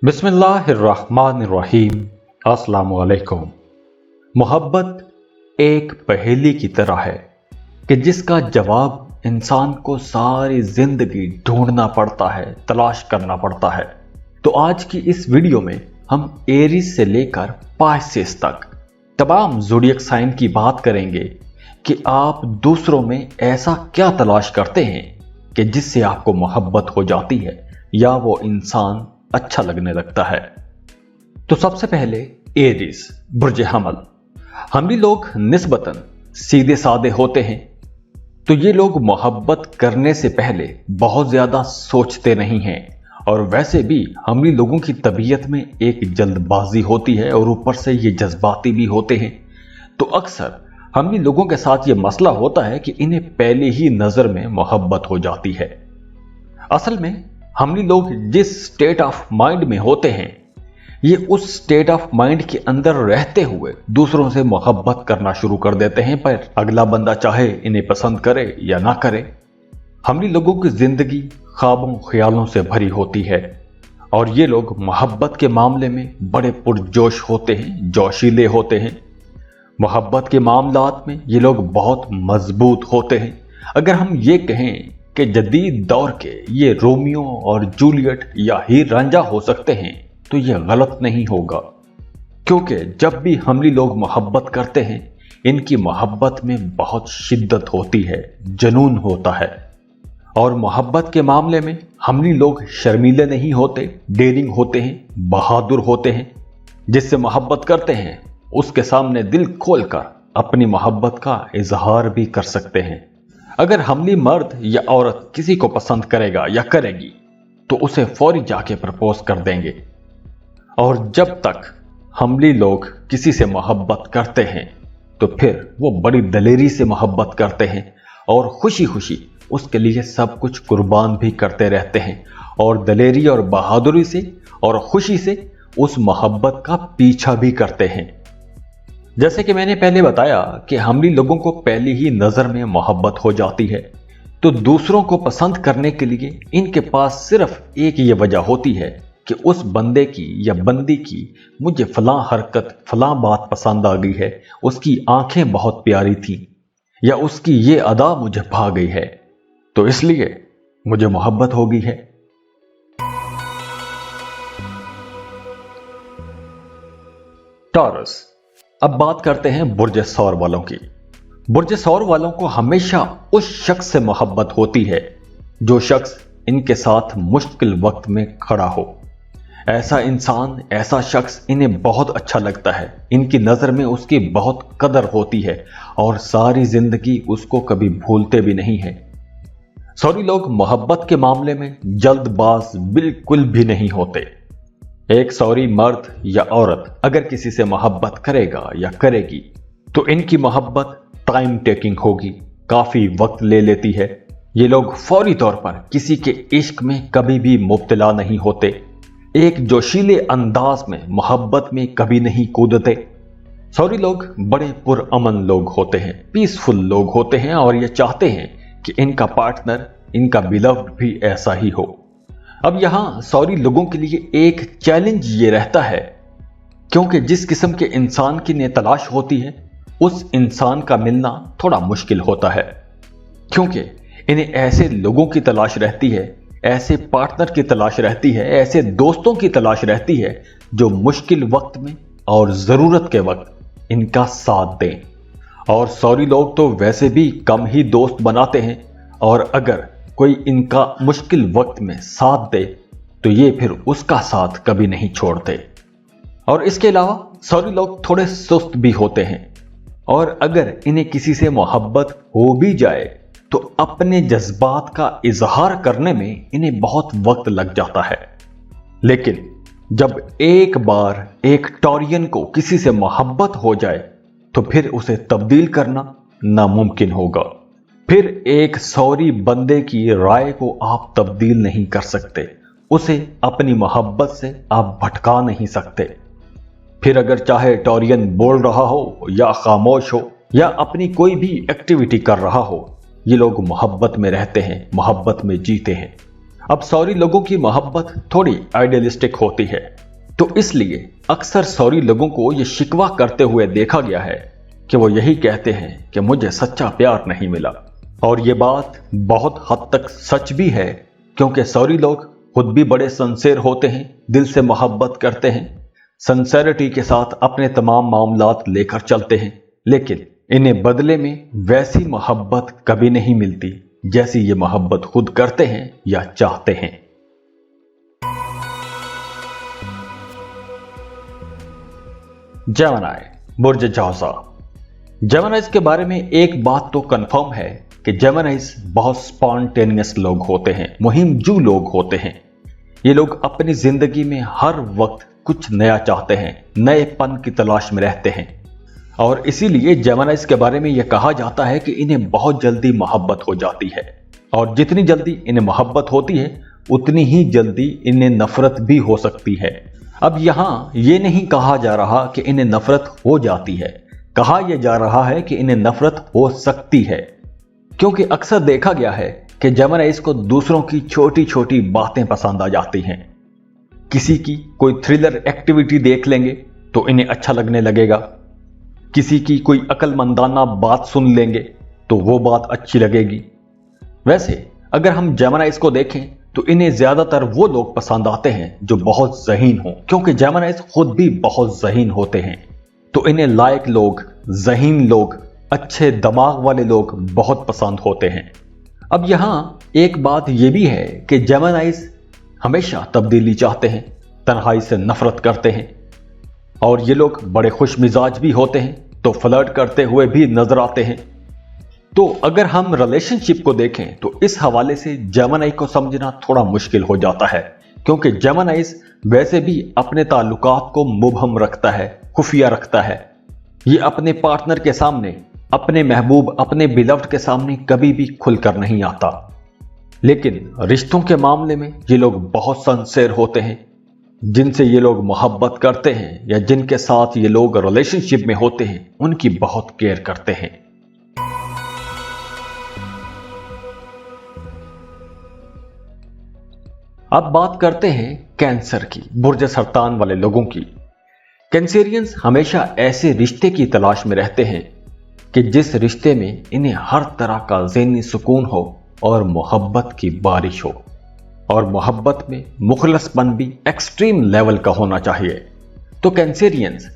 बिस्मिल्लाहिर्रहमानिर्रहीम। अस्सलामु अलैकुम। मोहब्बत एक पहेली की तरह है कि जिसका जवाब इंसान को सारी जिंदगी ढूंढना पड़ता है, तलाश करना पड़ता है। तो आज की इस वीडियो में हम एरीज से लेकर पाइसेस तक तमाम ज़ोडिएक साइन की बात करेंगे कि आप दूसरों में ऐसा क्या तलाश करते हैं कि जिससे आपको मोहब्बत हो जाती है या वो इंसान अच्छा लगने लगता है। तो सबसे पहले एरीज बुर्ज हमल। हमली लोग निस्बतन सीधे सादे होते हैं, तो ये लोग मोहब्बत करने से पहले बहुत ज्यादा सोचते नहीं हैं। और वैसे भी हमली लोगों की तबीयत में एक जल्दबाजी होती है और ऊपर से ये जज्बाती भी होते हैं। तो अक्सर हमली लोगों के साथ ये मसला होता है कि इन्हें पहले ही नजर में मोहब्बत हो जाती है। असल में हमली लोग जिस स्टेट ऑफ माइंड में होते हैं, ये उस स्टेट ऑफ माइंड के अंदर रहते हुए दूसरों से मोहब्बत करना शुरू कर देते हैं, पर अगला बंदा चाहे इन्हें पसंद करे या ना करे। हमली लोगों की जिंदगी ख्वाबों ख्यालों से भरी होती है और ये लोग मोहब्बत के मामले में बड़े पुरजोश होते हैं, जोशीले होते हैं। मोहब्बत के मामलात में ये लोग बहुत मजबूत होते हैं। अगर हम ये कहें कि जदीद दौर के ये रोमियो और जूलियट या हीर रांझा हो सकते हैं, तो ये गलत नहीं होगा, क्योंकि जब भी हमली लोग मोहब्बत करते हैं, इनकी मोहब्बत में बहुत शिद्दत होती है, जुनून होता है। और मोहब्बत के मामले में हमली लोग शर्मीले नहीं होते, डेयरिंग होते हैं, बहादुर होते हैं। जिससे मोहब्बत करते हैं उसके सामने दिल खोलकर अपनी मोहब्बत का इजहार भी कर सकते हैं। अगर हमली मर्द या औरत किसी को पसंद करेगा या करेगी तो उसे फौरी जाके प्रपोज कर देंगे। और जब तक हमली लोग किसी से मोहब्बत करते हैं तो फिर वो बड़ी दलेरी से मोहब्बत करते हैं और खुशी खुशी उसके लिए सब कुछ कुर्बान भी करते रहते हैं और दलेरी और बहादुरी से और खुशी से उस मोहब्बत का पीछा भी करते हैं। जैसे कि मैंने पहले बताया कि हमली लोगों को पहली ही नजर में मोहब्बत हो जाती है, तो दूसरों को पसंद करने के लिए इनके पास सिर्फ एक ये वजह होती है कि उस बंदे की या बंदी की मुझे फलां हरकत, फलां बात पसंद आ गई है, उसकी आंखें बहुत प्यारी थी या उसकी ये अदा मुझे भा गई है, तो इसलिए मुझे मोहब्बत हो गई है। टॉरस। अब बात करते हैं बुर्ज सौर वालों की। बुर्ज सौर वालों को हमेशा उस शख्स से मोहब्बत होती है जो शख्स इनके साथ मुश्किल वक्त में खड़ा हो। ऐसा इंसान, ऐसा शख्स इन्हें बहुत अच्छा लगता है, इनकी नजर में उसकी बहुत कदर होती है और सारी जिंदगी उसको कभी भूलते भी नहीं है। सौरी लोग मोहब्बत के मामले में जल्दबाज बिल्कुल भी नहीं होते। एक सौरी मर्द या औरत अगर किसी से मोहब्बत करेगा या करेगी तो इनकी मोहब्बत टाइम टेकिंग होगी, काफी वक्त ले लेती है। ये लोग फौरी तौर पर किसी के इश्क में कभी भी मुब्तला नहीं होते, एक जोशीले अंदाज में मोहब्बत में कभी नहीं कूदते। सौरी लोग बड़े पुरअमन लोग होते हैं, पीसफुल लोग होते हैं और ये चाहते हैं कि इनका पार्टनर, इनका बिलव्ड भी ऐसा ही हो। अब यहां सौरी लोगों के लिए एक चैलेंज ये रहता है, क्योंकि जिस किस्म के इंसान की इन्हें तलाश होती है उस इंसान का मिलना थोड़ा मुश्किल होता है, क्योंकि इन्हें ऐसे लोगों की तलाश रहती है, ऐसे पार्टनर की तलाश रहती है, ऐसे दोस्तों की तलाश रहती है जो मुश्किल वक्त में और जरूरत के वक्त इनका साथ दें। और सौरी लोग तो वैसे भी कम ही दोस्त बनाते हैं, और अगर कोई इनका मुश्किल वक्त में साथ दे तो ये फिर उसका साथ कभी नहीं छोड़ते। और इसके अलावा सौरी लोग थोड़े सुस्त भी होते हैं, और अगर इन्हें किसी से मोहब्बत हो भी जाए तो अपने जज्बात का इजहार करने में इन्हें बहुत वक्त लग जाता है। लेकिन जब एक बार एक टॉरियन को किसी से मोहब्बत हो जाए तो फिर उसे तब्दील करना नामुमकिन होगा। फिर एक सौरी बंदे की राय को आप तब्दील नहीं कर सकते, उसे अपनी मोहब्बत से आप भटका नहीं सकते। फिर अगर चाहे टॉरियन बोल रहा हो या खामोश हो या अपनी कोई भी एक्टिविटी कर रहा हो, ये लोग मोहब्बत में रहते हैं, मोहब्बत में जीते हैं। अब सौरी लोगों की मोहब्बत थोड़ी आइडियलिस्टिक होती है, तो इसलिए अक्सर सॉरी लोगों को ये शिकवा करते हुए देखा गया है कि वो यही कहते हैं कि मुझे सच्चा प्यार नहीं मिला। और ये बात बहुत हद तक सच भी है, क्योंकि सॉरी लोग खुद भी बड़े सिंसियर होते हैं, दिल से मोहब्बत करते हैं, सिंसियरिटी के साथ अपने तमाम मामलात लेकर चलते हैं, लेकिन इन्हें बदले में वैसी मोहब्बत कभी नहीं मिलती जैसी ये मोहब्बत खुद करते हैं या चाहते हैं। जेमिनी, बुर्ज जौज़ा। जेमिनीज के बारे में एक बात तो कंफर्म है कि जेमिनीज बहुत स्पॉन्टेनियस लोग होते हैं, मुहिमजू लोग होते हैं। ये लोग अपनी जिंदगी में हर वक्त कुछ नया चाहते हैं, नएपन की तलाश में रहते हैं, और इसीलिए जेमिनीज के बारे में यह कहा जाता है कि इन्हें बहुत जल्दी मोहब्बत हो जाती है, और जितनी जल्दी इन्हें मोहब्बत होती है उतनी ही जल्दी इन्हें नफरत भी हो सकती है। अब यहां यह नहीं कहा जा रहा कि इन्हें नफरत हो जाती है, कहा यह जा रहा है कि इन्हें नफरत हो सकती है, क्योंकि अक्सर देखा गया है कि जेमिनीज को दूसरों की छोटी छोटी बातें पसंद आ जाती हैं। किसी की कोई थ्रिलर एक्टिविटी देख लेंगे तो इन्हें अच्छा लगने लगेगा, किसी की कोई अक्लमंदाना बात सुन लेंगे तो वो बात अच्छी लगेगी। वैसे अगर हम जेमिनीज को देखें तो इन्हें ज्यादातर वो लोग पसंद आते हैं जो बहुत ज़हीन हो, क्योंकि जेमिनीज खुद भी बहुत ज़हीन होते हैं, तो इन्हें लायक लोग, ज़हीन लोग, अच्छे दिमाग वाले लोग बहुत पसंद होते हैं। अब यहां एक बात यह भी है कि जेमिनीज हमेशा तब्दीली चाहते हैं, तन्हाई से नफरत करते हैं, और ये लोग बड़े खुश मिजाज भी होते हैं, तो फ्लर्ट करते हुए भी नजर आते हैं। तो अगर हम रिलेशनशिप को देखें तो इस हवाले से जेमिनी को समझना थोड़ा मुश्किल हो जाता है, क्योंकि जेमिनीज वैसे भी अपने ताल्लुकात को मुबहम रखता है, खुफिया रखता है। ये अपने पार्टनर के सामने, अपने महबूब, अपने बिलव्ड के सामने कभी भी खुलकर नहीं आता। लेकिन रिश्तों के मामले में ये लोग बहुत सिंसियर होते हैं। जिनसे ये लोग मोहब्बत करते हैं या जिनके साथ ये लोग रिलेशनशिप में होते हैं, उनकी बहुत केयर करते हैं। अब बात करते हैं कैंसर की, बुर्ज सरतान वाले लोगों की। कैंसेरियंस हमेशा ऐसे रिश्ते की तलाश में रहते हैं कि जिस रिश्ते में इन्हें हर तरह का ज़हनी सुकून हो और मोहब्बत की बारिश हो, और मोहब्बत में मुखलसपन भी एक्सट्रीम लेवल का होना चाहिए। तो कैंसेरियंस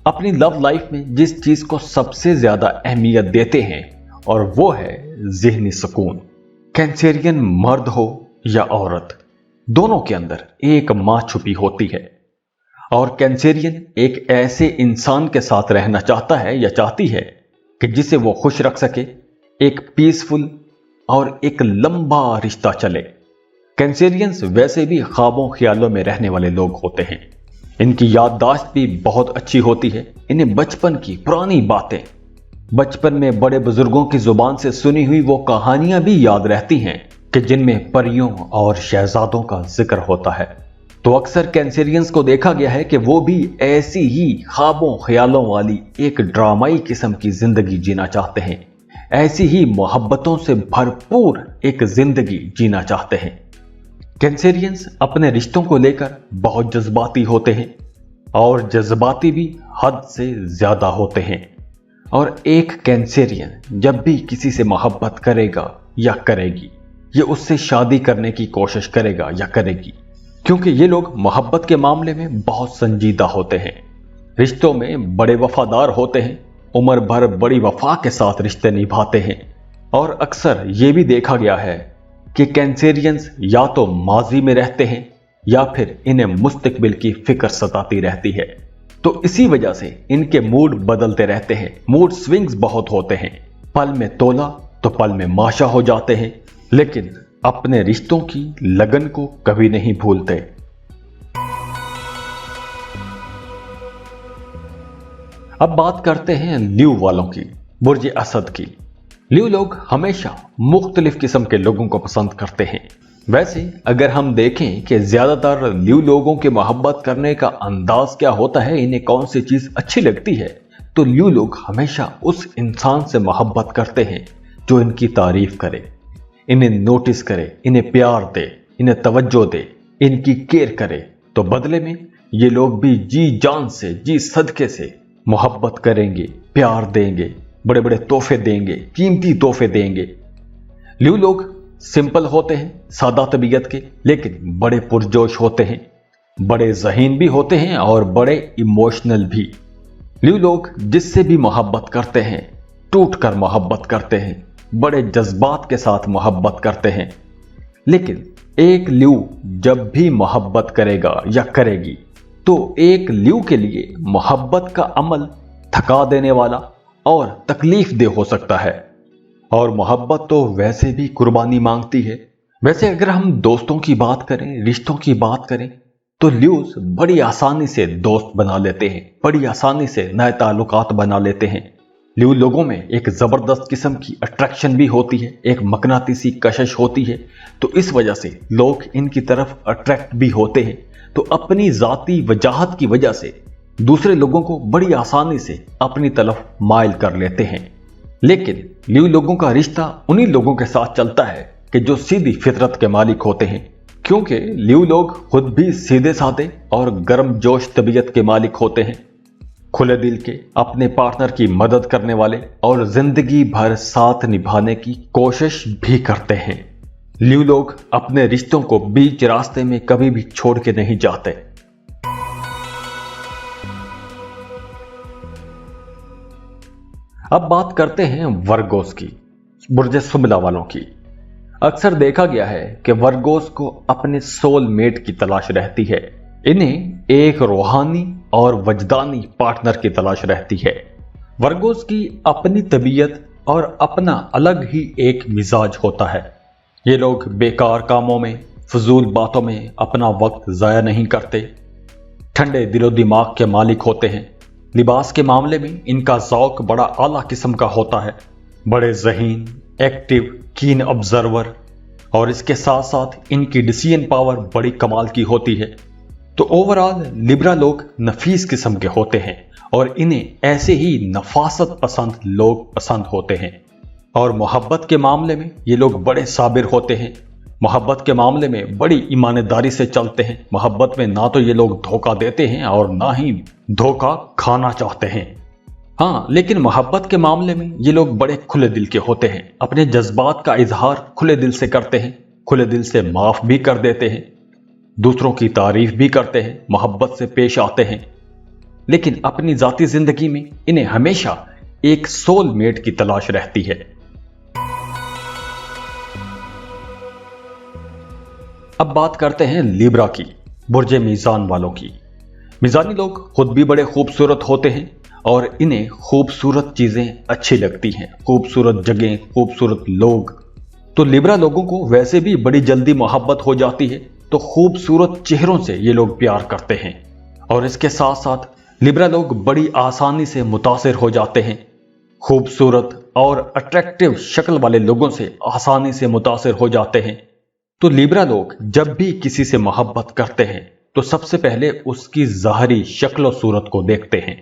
अपनी लव लाइफ में जिस चीज को सबसे ज्यादा अहमियत देते हैं, और वो है ज़हनी सुकून। कैंसेरियन मर्द हो या औरत, दोनों के अंदर एक मां छुपी होती है, और कैंसेरियन एक ऐसे इंसान के साथ रहना चाहता है या चाहती है कि जिसे वो खुश रख सके, एक पीसफुल और एक लंबा रिश्ता चले। कैंसेरियंस वैसे भी ख्वाबों ख्यालों में रहने वाले लोग होते हैं। इनकी याददाश्त भी बहुत अच्छी होती है। इन्हें बचपन की पुरानी बातें, बचपन में बड़े बुजुर्गों की जुबान से सुनी हुई वो कहानियां भी याद रहती हैं कि जिनमें परियों और शहजादों का जिक्र होता है। तो अक्सर कैंसेरियंस को देखा गया है कि वो भी ऐसी ही ख्वाबों ख्यालों वाली एक ड्रामाई किस्म की जिंदगी जीना चाहते हैं, ऐसी ही मोहब्बतों से भरपूर एक जिंदगी जीना चाहते हैं। कैंसेरियंस अपने रिश्तों को लेकर बहुत जज्बाती होते हैं, और जज्बाती भी हद से ज्यादा होते हैं। और एक कैंसेरियन जब भी किसी से मोहब्बत करेगा या करेगी, ये उससे शादी करने की कोशिश करेगा या करेगी, क्योंकि ये लोग मोहब्बत के मामले में बहुत संजीदा होते हैं, रिश्तों में बड़े वफादार होते हैं, उम्र भर बड़ी वफा के साथ रिश्ते निभाते हैं। और अक्सर ये भी देखा गया है कि कैंसेरियंस या तो माजी में रहते हैं या फिर इन्हें मुस्तकबिल की फिक्र सताती रहती है। तो इसी वजह से इनके मूड बदलते रहते हैं, मूड स्विंग्स बहुत होते हैं, पल में तोला तो पल में माशा हो जाते हैं, लेकिन अपने रिश्तों की लगन को कभी नहीं भूलते। अब बात करते हैं ल्यू वालों की, बुर्ज असद की। ल्यू लोग हमेशा मुख्तलिफ किस्म के लोगों को पसंद करते हैं। वैसे अगर हम देखें कि ज्यादातर ल्यू लोगों के मोहब्बत करने का अंदाज क्या होता है, इन्हें कौन सी चीज अच्छी लगती है, तो ल्यू लोग हमेशा उस इंसान से मोहब्बत करते हैं जो इनकी तारीफ करे, इन्हें नोटिस करे, इन्हें प्यार दे, इन्हें तवज्जो दे, इनकी केयर करे। तो बदले में ये लोग भी जी जान से, जी सदके से मोहब्बत करेंगे, प्यार देंगे, बड़े बड़े तोहफे देंगे, कीमती तोहफे देंगे। लियो लोग सिंपल होते हैं, सादा तबीयत के, लेकिन बड़े पुरजोश होते हैं, बड़े ज़हीन भी होते हैं और बड़े इमोशनल भी। लियो लोग जिससे भी मोहब्बत करते हैं, टूट कर मोहब्बत करते हैं, बड़े जज्बात के साथ मोहब्बत करते हैं। लेकिन एक लियो जब भी मोहब्बत करेगा या करेगी तो एक लियो के लिए मोहब्बत का अमल थका देने वाला और तकलीफ दे हो सकता है। और मोहब्बत तो वैसे भी कुर्बानी मांगती है। वैसे अगर हम दोस्तों की बात करें, रिश्तों की बात करें, तो लियोस बड़ी आसानी से दोस्त बना लेते हैं, बड़ी आसानी से नए ताल्लुकात बना लेते हैं। लियो लोगों में एक जबरदस्त किस्म की अट्रैक्शन भी होती है, एक मकनातीसी कशिश होती है, तो इस वजह से लोग इनकी तरफ अट्रैक्ट भी होते हैं। तो अपनी जाती वजाहत की वजह से दूसरे लोगों को बड़ी आसानी से अपनी तरफ माइल कर लेते हैं। लेकिन लियो लोगों का रिश्ता उन्हीं लोगों के साथ चलता है कि जो सीधी फितरत के मालिक होते हैं, क्योंकि लियो लोग खुद भी सीधे साधे और गर्म जोश तबीयत के मालिक होते हैं, खुले दिल के, अपने पार्टनर की मदद करने वाले और जिंदगी भर साथ निभाने की कोशिश भी करते हैं। लियो लोग अपने रिश्तों को बीच रास्ते में कभी भी छोड़ के नहीं जाते। अब बात करते हैं वर्गोस की, बुर्ज सुमला वालों की। अक्सर देखा गया है कि वर्गोस को अपने सोलमेट की तलाश रहती है। इन्हें एक रूहानी और वजदानी पार्टनर की तलाश रहती है। वर्गोस की अपनी तबीयत और अपना अलग ही एक मिजाज होता है। ये लोग बेकार कामों में, फजूल बातों में अपना वक्त ज़ाया नहीं करते, ठंडे दिलो दिमाग के मालिक होते हैं। लिबास के मामले में इनका ज़ौक बड़ा आला किस्म का होता है, बड़े ज़हीन, एक्टिव, कीन ऑब्जर्वर, और इसके साथ साथ इनकी डिसीजन पावर बड़ी कमाल की होती है। तो ओवरऑल लिब्रा लोग नफीस किस्म के होते हैं और इन्हें ऐसे ही नफासत पसंद लोग पसंद होते हैं। और मोहब्बत के मामले में ये लोग बड़े साबिर होते हैं, मोहब्बत के मामले में बड़ी ईमानदारी से चलते हैं। मोहब्बत में ना तो ये लोग धोखा देते हैं और ना ही धोखा खाना चाहते हैं। हाँ, लेकिन मोहब्बत के मामले में ये लोग बड़े खुले दिल के होते हैं, अपने जज्बात का इजहार खुले दिल से करते हैं, खुले दिल से माफ भी कर देते हैं, दूसरों की तारीफ भी करते हैं, मोहब्बत से पेश आते हैं। लेकिन अपनी जाती जिंदगी में इन्हें हमेशा एक सोलमेट की तलाश रहती है। अब बात करते हैं लिब्रा की, बुर्ज मीज़ान वालों की। मीज़ानी लोग खुद भी बड़े खूबसूरत होते हैं और इन्हें खूबसूरत चीज़ें अच्छी लगती हैं, खूबसूरत जगह, खूबसूरत लोग। तो लिब्रा लोगों को वैसे भी बड़ी जल्दी मोहब्बत हो जाती है, तो खूबसूरत चेहरों से ये लोग प्यार करते हैं। और इसके साथ साथ लिब्रा लोग बड़ी आसानी से मुतासिर हो जाते हैं, खूबसूरत और अट्रैक्टिव शक्ल वाले लोगों से आसानी से मुतासिर हो जाते हैं। तो लिब्रा लोग जब भी किसी से मोहब्बत करते हैं तो सबसे पहले उसकी ज़ाहरी शक्ल सूरत को देखते हैं,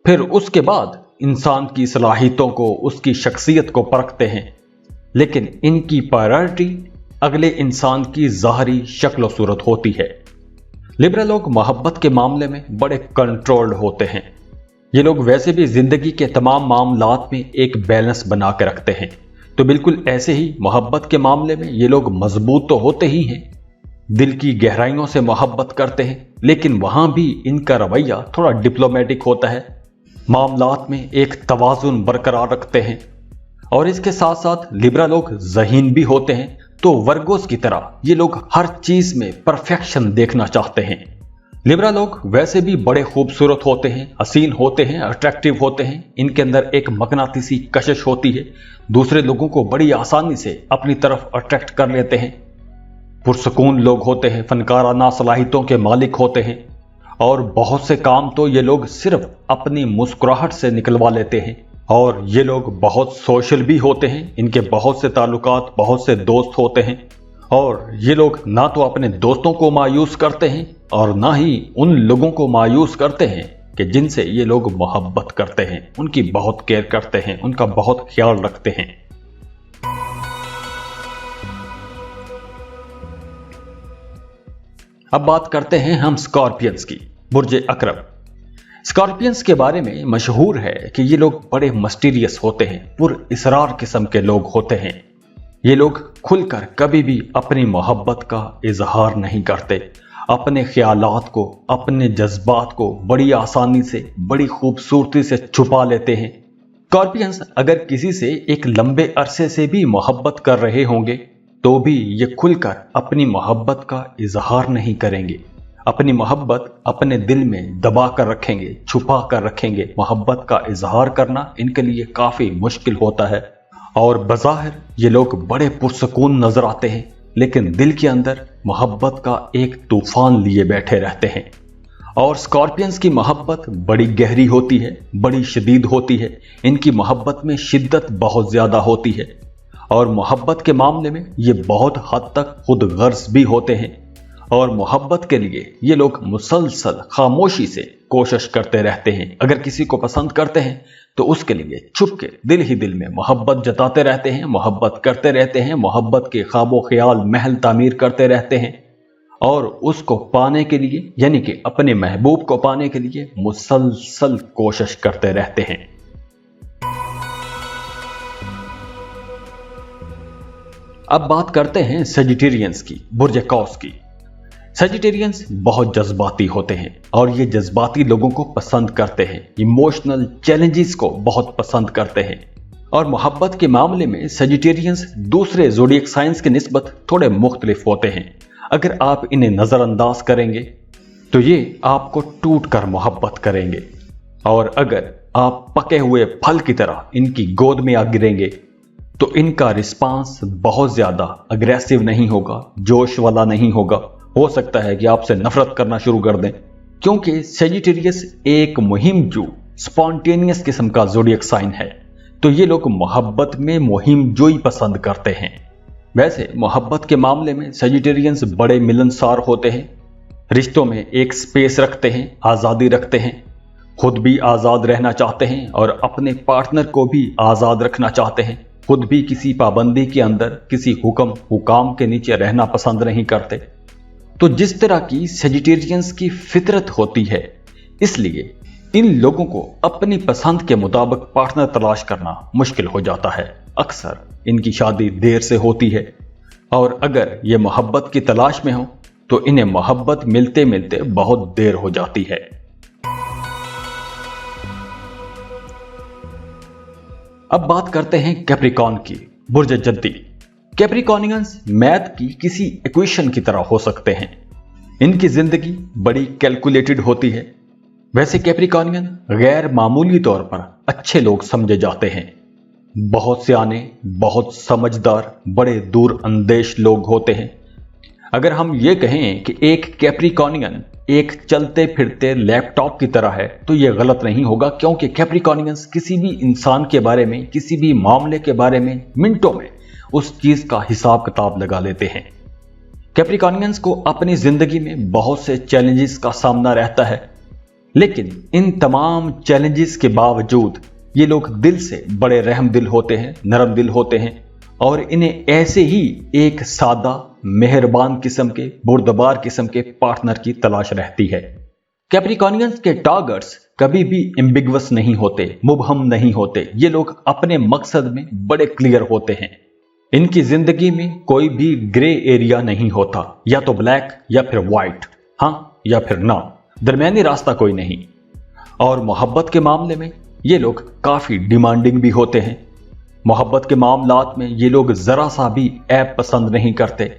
फिर उसके बाद इंसान की सलाहियतों को, उसकी शख्सियत को परखते हैं। लेकिन इनकी प्रायोरिटी अगले इंसान की ज़ाहरी शक्ल सूरत होती है। लिब्रा लोग मोहब्बत के मामले में बड़े कंट्रोल्ड होते हैं। ये लोग वैसे भी जिंदगी के तमाम मामलात में एक बैलेंस बना के रखते हैं, तो बिल्कुल ऐसे ही मोहब्बत के मामले में ये लोग मजबूत तो होते ही हैं, दिल की गहराइयों से मोहब्बत करते हैं, लेकिन वहां भी इनका रवैया थोड़ा डिप्लोमेटिक होता है, मामलात में एक तवाजुन बरकरार रखते हैं। और इसके साथ साथ लिब्रा लोग ज़हीन भी होते हैं, तो वर्गोस की तरह ये लोग हर चीज में परफेक्शन देखना चाहते हैं। लिब्रा लोग वैसे भी बड़े खूबसूरत होते हैं, हसीन होते हैं, अट्रैक्टिव होते हैं। इनके अंदर एक मकनातीसी कशिश होती है, दूसरे लोगों को बड़ी आसानी से अपनी तरफ अट्रैक्ट कर लेते हैं। पुरसकून लोग होते हैं, फनकाराना सलाहियतों के मालिक होते हैं, और बहुत से काम तो ये लोग सिर्फ अपनी मुस्कुराहट से निकलवा लेते हैं। और ये लोग बहुत सोशल भी होते हैं, इनके बहुत से ताल्लुकात, बहुत से दोस्त होते हैं। और ये लोग ना तो अपने दोस्तों को मायूस करते हैं और ना ही उन लोगों को मायूस करते हैं कि जिनसे ये लोग मोहब्बत करते हैं, उनकी बहुत केयर करते हैं, उनका बहुत ख्याल रखते हैं। अब बात करते हैं हम स्कॉर्पियंस की, बुर्ज अकरब। स्कॉर्पियंस के बारे में मशहूर है कि ये लोग बड़े मिस्टीरियस होते हैं, पुरअसरार किस्म के लोग होते हैं। ये लोग खुलकर कभी भी अपनी मोहब्बत का इजहार नहीं करते, अपने ख्यालात को, अपने जज्बात को बड़ी आसानी से, बड़ी खूबसूरती से छुपा लेते हैं। स्कॉर्पियंस अगर किसी से एक लंबे अरसे से भी मोहब्बत कर रहे होंगे तो भी ये खुलकर अपनी मोहब्बत का इजहार नहीं करेंगे। अपनी मोहब्बत अपने दिल में दबा कर रखेंगे, छुपा कर रखेंगे। मोहब्बत का इजहार करना इनके लिए काफी मुश्किल होता है और बज़ाहिर ये लोग बड़े पुरसकून नजर आते हैं, लेकिन दिल के अंदर मोहब्बत का एक तूफान लिए बैठे रहते हैं। और स्कॉर्पियंस की मोहब्बत बड़ी गहरी होती है, बड़ी शदीद होती है। इनकी मोहब्बत में शिद्दत बहुत ज्यादा होती है और मोहब्बत के मामले में ये बहुत हद तक खुद गर्ज भी होते हैं। और मोहब्बत के लिए ये लोग मुसलसल खामोशी से कोशिश करते रहते हैं। अगर किसी को पसंद करते हैं तो उसके लिए छुप के दिल ही दिल में मोहब्बत जताते रहते हैं, मोहब्बत करते रहते हैं, मोहब्बत के ख्वाबो ख्याल महल तामीर करते रहते हैं और उसको पाने के लिए, यानी कि अपने महबूब को पाने के लिए मुसलसल कोशिश करते रहते हैं। अब बात करते हैं सेजिटेरियंस की, बुर्ज कौस की। सेजिटेरियंस बहुत जज्बाती होते हैं और ये जज्बाती लोगों को पसंद करते हैं, इमोशनल चैलेंजेस को बहुत पसंद करते हैं। और मोहब्बत के मामले में सेजिटेरियंस दूसरे ज़ोडिएक साइंस के निस्बत थोड़े मुख्तलिफ होते हैं। अगर आप इन्हें नज़रअंदाज करेंगे तो ये आपको टूट कर मोहब्बत करेंगे, और अगर आप पके हुए फल की तरह इनकी गोद में आ गिरेंगे तो इनका रिस्पांस बहुत ज़्यादा अग्रेसिव नहीं होगा, जोश वाला नहीं होगा। हो सकता है कि आपसे नफरत करना शुरू कर दें, क्योंकि सेजिटेरियस एक मुहिम जो स्पॉन्टेनियस किस्म का ज़ोडिएक साइन है, तो ये लोग मोहब्बत में मुहिम जोई पसंद करते हैं। वैसे मोहब्बत के मामले में सेजिटेरियंस बड़े मिलनसार होते हैं, रिश्तों में एक स्पेस रखते हैं, आज़ादी रखते हैं, खुद भी आज़ाद रहना चाहते हैं और अपने पार्टनर को भी आज़ाद रखना चाहते हैं। खुद भी किसी पाबंदी के अंदर, किसी हुकाम के नीचे रहना पसंद नहीं करते। तो जिस तरह की सेजिटेरियंस की फितरत होती है, इसलिए इन लोगों को अपनी पसंद के मुताबिक पार्टनर तलाश करना मुश्किल हो जाता है। अक्सर इनकी शादी देर से होती है और अगर ये मोहब्बत की तलाश में हो तो इन्हें मोहब्बत मिलते मिलते बहुत देर हो जाती है। अब बात करते हैं कैप्रिकॉर्न की, बुर्ज जद्दी। कैप्रिकॉर्नियंस मैथ की किसी इक्वेशन की तरह हो सकते हैं। इनकी जिंदगी बड़ी कैलकुलेटेड होती है। वैसे कैप्रिकॉर्नियन गैर मामूली तौर पर अच्छे लोग समझे जाते हैं। बहुत सियाने, बहुत समझदार, बड़े दूर अंदेश लोग होते हैं। अगर हम ये कहें कि एक कैप्रिकॉर्नियन एक चलते फिरते लैपटॉप की तरह है तो यह गलत नहीं होगा, क्योंकि कैप्रिकॉर्नियंस किसी भी इंसान के बारे में, किसी भी मामले के बारे में मिनटों में उस चीज का हिसाब किताब लगा लेते हैं। कैप्रिकॉर्नियंस को अपनी जिंदगी में बहुत से चैलेंजेस का सामना रहता है, लेकिन इन तमाम चैलेंजेस के बावजूद ये लोग दिल से बड़े रहम दिल होते हैं, नरम दिल होते हैं और इन्हें ऐसे ही एक सादा, मेहरबान किस्म के, बुर्दबार किस्म के पार्टनर की तलाश रहती है। कैप्रिकॉर्नियंस के टारगेट्स कभी भी एम्बिगुअस नहीं होते, मुबहम नहीं होते। ये लोग अपने मकसद में बड़े क्लियर होते हैं। इनकी जिंदगी में कोई भी ग्रे एरिया नहीं होता, या तो ब्लैक या फिर व्हाइट, हाँ या फिर ना, दरमियानी रास्ता कोई नहीं। और मोहब्बत के मामले में ये लोग काफी डिमांडिंग भी होते हैं। मोहब्बत के मामलात में ये लोग जरा सा भी ऐब पसंद नहीं करते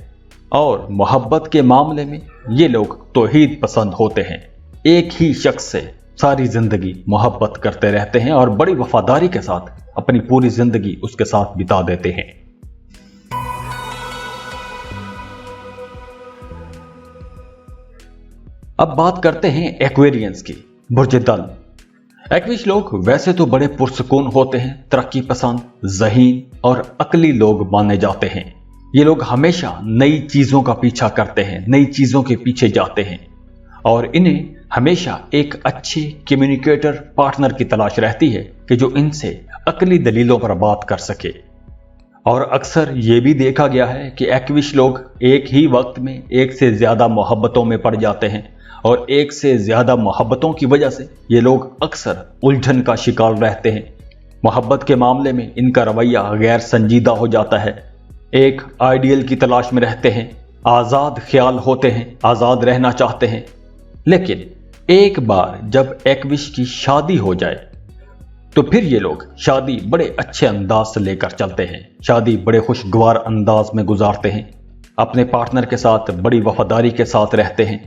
और मोहब्बत के मामले में ये लोग तौहीद पसंद होते हैं। एक ही शख्स से सारी जिंदगी मोहब्बत करते रहते हैं और बड़ी वफादारी के साथ अपनी पूरी जिंदगी उसके साथ बिता देते हैं। अब बात करते हैं एक्वेरियंस की, बुर्ज दल। एक्विश लोग वैसे तो बड़े पुरसकून होते हैं, तरक्की पसंद, ज़हीन और अक्ली लोग माने जाते हैं। ये लोग हमेशा नई चीजों का पीछा करते हैं, नई चीजों के पीछे जाते हैं और इन्हें हमेशा एक अच्छे कम्युनिकेटर पार्टनर की तलाश रहती है कि जो इनसे अक्ली दलीलों पर बात कर सके। और अक्सर ये भी देखा गया है कि एक्विश लोग एक ही वक्त में एक से ज़्यादा मोहब्बतों में पड़ जाते हैं और एक से ज़्यादा मोहब्बतों की वजह से ये लोग अक्सर उलझन का शिकार रहते हैं। मोहब्बत के मामले में इनका रवैया गैर संजीदा हो जाता है। एक आइडियल की तलाश में रहते हैं, आज़ाद ख्याल होते हैं, आज़ाद रहना चाहते हैं, लेकिन एक बार जब एक्विश की शादी हो जाए तो फिर ये लोग शादी बड़े अच्छे अंदाज से लेकर चलते हैं, शादी बड़े खुशगवार अंदाज में गुजारते हैं, अपने पार्टनर के साथ बड़ी वफादारी के साथ रहते हैं,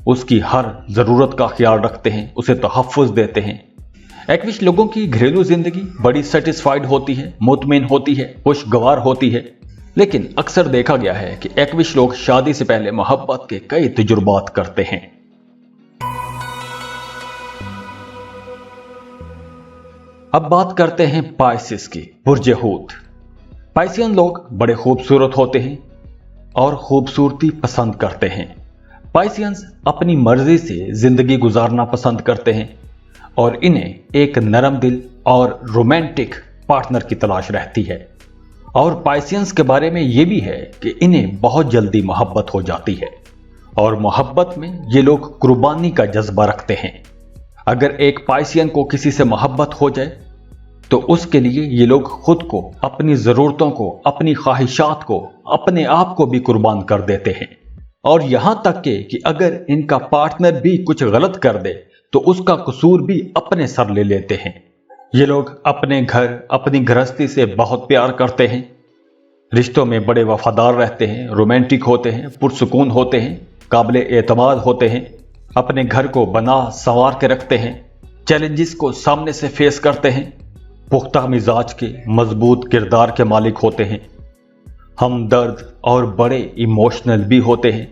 उसकी हर ज़रूरत का ख्याल रखते हैं, उसे तहफ़्फ़ुज़ देते हैं। एक्विश लोगों की घरेलू जिंदगी बड़ी सेटिस्फाइड होती है, मुतमईन होती है, खुशगवार होती है, लेकिन अक्सर देखा गया है कि एक्विश लोग शादी से पहले मोहब्बत के कई तजुर्बात करते हैं। अब बात करते हैं पाइसेस की, बुर्जे हूत। पाइसियन लोग बड़े खूबसूरत होते हैं और खूबसूरती पसंद करते हैं। पाइसियंस अपनी मर्जी से जिंदगी गुजारना पसंद करते हैं और इन्हें एक नरम दिल और रोमांटिक पार्टनर की तलाश रहती है। और पाइसियंस के बारे में ये भी है कि इन्हें बहुत जल्दी मोहब्बत हो जाती है और मोहब्बत में ये लोग कुर्बानी का जज्बा रखते हैं। अगर एक पाइसियन को किसी से मोहब्बत हो जाए तो उसके लिए ये लोग खुद को, अपनी ज़रूरतों को, अपनी ख्वाहिशात को, अपने आप को भी कुर्बान कर देते हैं। और यहाँ तक कि अगर इनका पार्टनर भी कुछ गलत कर दे तो उसका कसूर भी अपने सर ले लेते हैं। ये लोग अपने घर, अपनी गृहस्थी से बहुत प्यार करते हैं, रिश्तों में बड़े वफादार रहते हैं, रोमांटिक होते हैं, पुरसुकून होते हैं, काबिल एतमाद होते हैं, अपने घर को बना संवार के रखते हैं, चैलेंजेस को सामने से फेस करते हैं, पुख्ता मिजाज के, मजबूत किरदार के मालिक होते हैं, हमदर्द और बड़े इमोशनल भी होते हैं।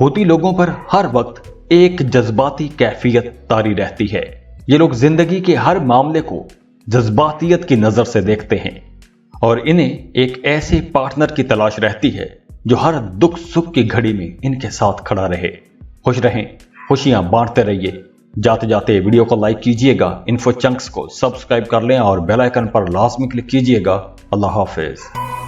हूती लोगों पर हर वक्त एक जज्बाती कैफियत तारी रहती है। ये लोग जिंदगी के हर मामले को जज्बातियत की नज़र से देखते हैं और इन्हें एक ऐसे पार्टनर की तलाश रहती है जो हर दुख सुख की घड़ी में इनके साथ खड़ा रहे। खुश रहें, खुशियां बांटते रहिए। जाते जाते वीडियो को लाइक कीजिएगा, इन्फो चंक्स को सब्सक्राइब कर लें और बेल आइकन पर लाजमी क्लिक कीजिएगा। अल्लाह हाफिज।